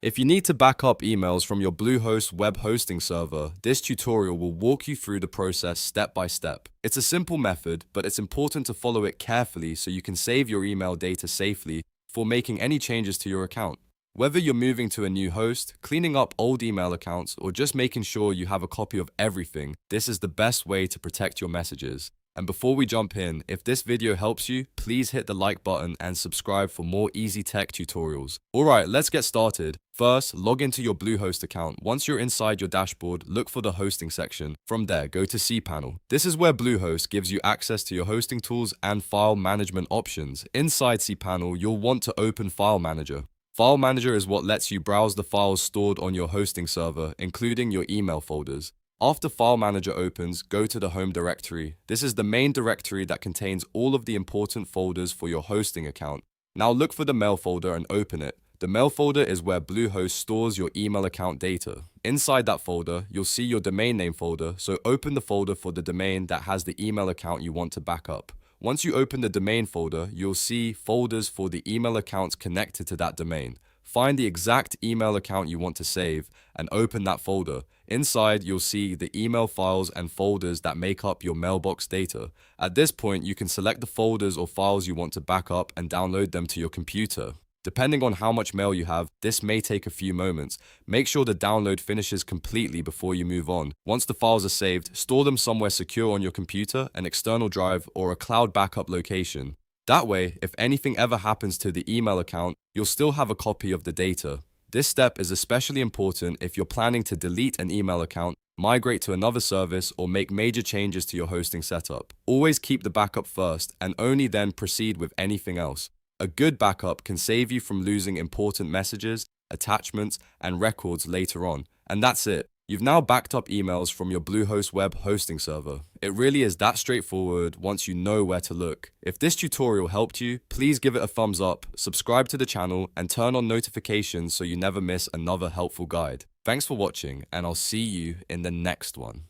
If you need to back up emails from your Bluehost web hosting server, this tutorial will walk you through the process step by step. It's a simple method, but it's important to follow it carefully so you can save your email data safely before making any changes to your account. Whether you're moving to a new host, cleaning up old email accounts, or just making sure you have a copy of everything, this is the best way to protect your messages. And before we jump in, if this video helps you, please hit the like button and subscribe for more easy tech tutorials. Alright, let's get started. First, log into your Bluehost account. Once you're inside your dashboard, look for the hosting section. From there, go to cPanel. This is where Bluehost gives you access to your hosting tools and file management options. Inside cPanel, you'll want to open File Manager. File Manager is what lets you browse the files stored on your hosting server, including your email folders. After File Manager opens, go to the Home directory. This is the main directory that contains all of the important folders for your hosting account. Now look for the Mail folder and open it. The Mail folder is where Bluehost stores your email account data. Inside that folder, you'll see your domain name folder, so open the folder for the domain that has the email account you want to back up. Once you open the domain folder, you'll see folders for the email accounts connected to that domain. Find the exact email account you want to save and open that folder. Inside, you'll see the email files and folders that make up your mailbox data. At this point, you can select the folders or files you want to back up and download them to your computer. Depending on how much mail you have, this may take a few moments. Make sure the download finishes completely before you move on. Once the files are saved, store them somewhere secure on your computer, an external drive, or a cloud backup location. That way, if anything ever happens to the email account, you'll still have a copy of the data. This step is especially important if you're planning to delete an email account, migrate to another service, or make major changes to your hosting setup. Always keep the backup first, and only then proceed with anything else. A good backup can save you from losing important messages, attachments, and records later on. And that's it. You've now backed up emails from your Bluehost web hosting server. It really is that straightforward once you know where to look. If this tutorial helped you, please give it a thumbs up, subscribe to the channel, and turn on notifications so you never miss another helpful guide. Thanks for watching, and I'll see you in the next one.